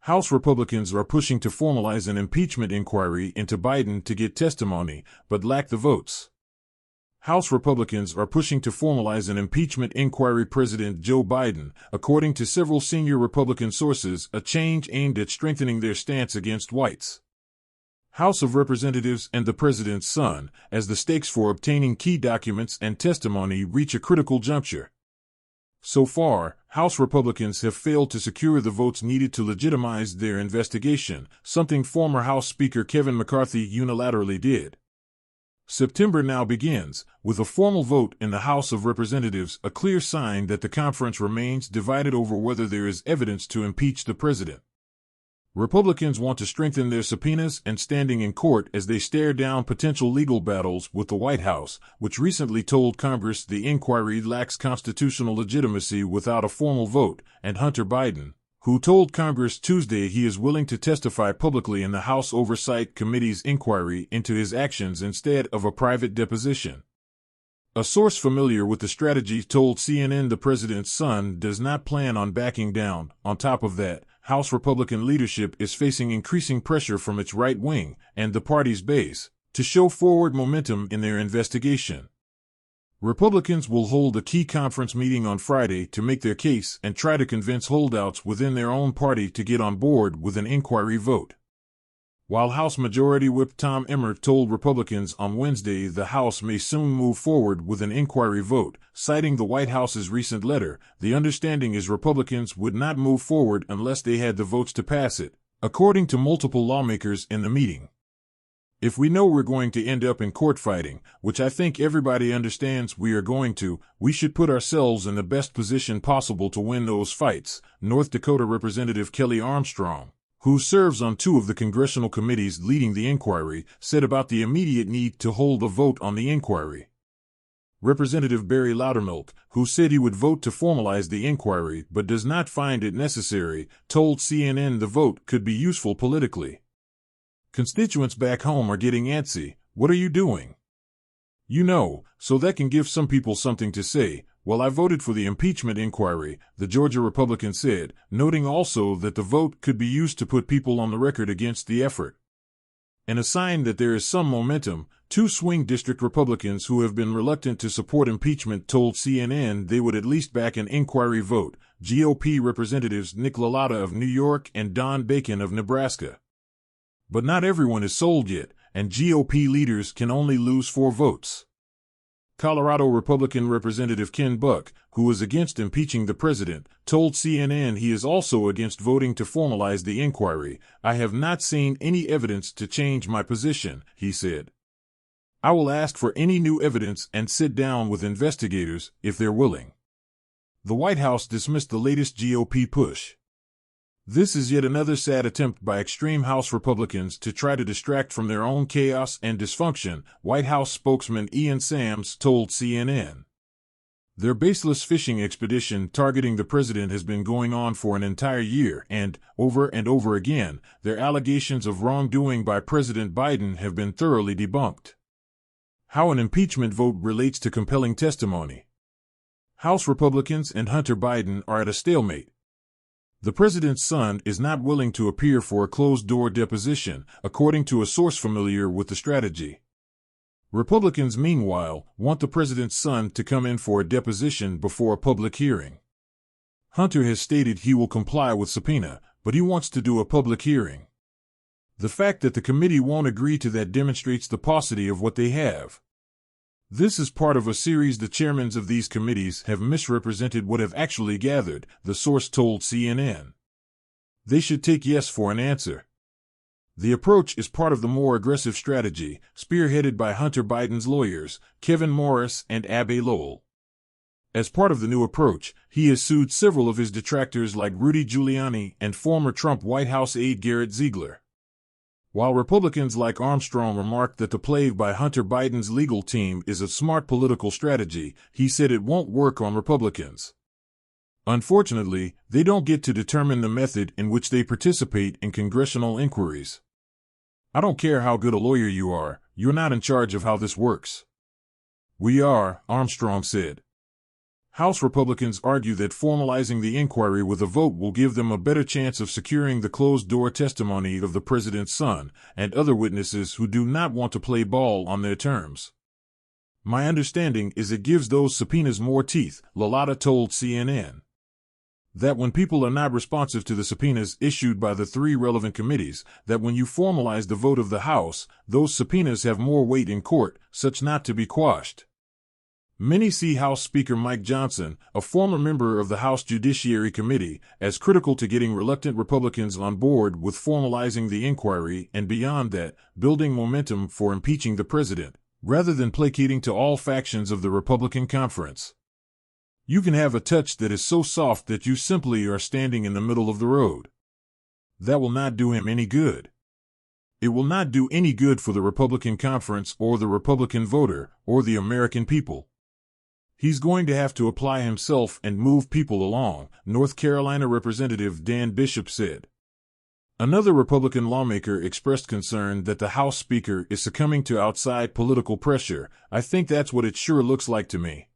House Republicans are pushing to formalize an impeachment inquiry into Biden to get testimony, but lack the votes. House Republicans are pushing to formalize an impeachment inquiry President Joe Biden, according to several senior Republican sources, a change aimed at strengthening their stance against whites. House of Representatives and the president's son, as the stakes for obtaining key documents and testimony reach a critical juncture. So far, House Republicans have failed to secure the votes needed to legitimize their investigation, something former House Speaker Kevin McCarthy unilaterally did. September now begins, with a formal vote in the House of Representatives, a clear sign that the conference remains divided over whether there is evidence to impeach the president. Republicans want to strengthen their subpoenas and standing in court as they stare down potential legal battles with the White House, which recently told Congress the inquiry lacks constitutional legitimacy without a formal vote, and Hunter Biden, who told Congress Tuesday he is willing to testify publicly in the House Oversight Committee's inquiry into his actions instead of a private deposition. A source familiar with the strategy told CNN the president's son does not plan on backing down. On top of that, House Republican leadership is facing increasing pressure from its right wing and the party's base to show forward momentum in their investigation. Republicans will hold a key conference meeting on Friday to make their case and try to convince holdouts within their own party to get on board with an inquiry vote. While House Majority Whip Tom Emmer told Republicans on Wednesday the House may soon move forward with an inquiry vote, citing the White House's recent letter, the understanding is Republicans would not move forward unless they had the votes to pass it, according to multiple lawmakers in the meeting. If we know we're going to end up in court fighting, which I think everybody understands we are going to, we should put ourselves in the best position possible to win those fights, North Dakota Representative Kelly Armstrong, who serves on two of the congressional committees leading the inquiry, said about the immediate need to hold a vote on the inquiry. Representative Barry Loudermilk, who said he would vote to formalize the inquiry but does not find it necessary, told CNN the vote could be useful politically. Constituents back home are getting antsy. What are you doing? You know, so that can give some people something to say. Well, I voted for the impeachment inquiry, the Georgia Republican said, noting also that the vote could be used to put people on the record against the effort. And a sign that there is some momentum, two swing district Republicans who have been reluctant to support impeachment told CNN they would at least back an inquiry vote, GOP Representatives Nick LaLotta of New York and Don Bacon of Nebraska. But not everyone is sold yet, and GOP leaders can only lose 4 votes. Colorado Republican Representative Ken Buck, who is against impeaching the president, told CNN he is also against voting to formalize the inquiry. I have not seen any evidence to change my position, he said. I will ask for any new evidence and sit down with investigators, if they're willing. The White House dismissed the latest GOP push. This is yet another sad attempt by extreme House Republicans to try to distract from their own chaos and dysfunction, White House spokesman Ian Sams told CNN. Their baseless fishing expedition targeting the president has been going on for an entire year and over again, their allegations of wrongdoing by President Biden have been thoroughly debunked. How an impeachment vote relates to compelling testimony. House Republicans and Hunter Biden are at a stalemate. The president's son is not willing to appear for a closed-door deposition, according to a source familiar with the strategy. Republicans, meanwhile, want the president's son to come in for a deposition before a public hearing. Hunter has stated he will comply with subpoena, but he wants to do a public hearing. The fact that the committee won't agree to that demonstrates the paucity of what they have. This is part of a series the chairmen of these committees have misrepresented what have actually gathered, the source told CNN. They should take yes for an answer. The approach is part of the more aggressive strategy, spearheaded by Hunter Biden's lawyers, Kevin Morris and Abbe Lowell. As part of the new approach, he has sued several of his detractors like Rudy Giuliani and former Trump White House aide Garrett Ziegler. While Republicans like Armstrong remarked that the play by Hunter Biden's legal team is a smart political strategy, he said it won't work on Republicans. Unfortunately, they don't get to determine the method in which they participate in congressional inquiries. I don't care how good a lawyer you are, you're not in charge of how this works. We are, Armstrong said. House Republicans argue that formalizing the inquiry with a vote will give them a better chance of securing the closed-door testimony of the president's son and other witnesses who do not want to play ball on their terms. My understanding is it gives those subpoenas more teeth, Lalata told CNN. That when people are not responsive to the subpoenas issued by the three relevant committees, that when you formalize the vote of the House, those subpoenas have more weight in court, such not to be quashed. Many see House Speaker Mike Johnson, a former member of the House Judiciary Committee, as critical to getting reluctant Republicans on board with formalizing the inquiry and beyond that, building momentum for impeaching the president, rather than placating to all factions of the Republican conference. You can have a touch that is so soft that you simply are standing in the middle of the road. That will not do him any good. It will not do any good for the Republican conference or the Republican voter or the American people. He's going to have to apply himself and move people along, North Carolina Representative Dan Bishop said. Another Republican lawmaker expressed concern that the House Speaker is succumbing to outside political pressure. I think that's what it sure looks like to me.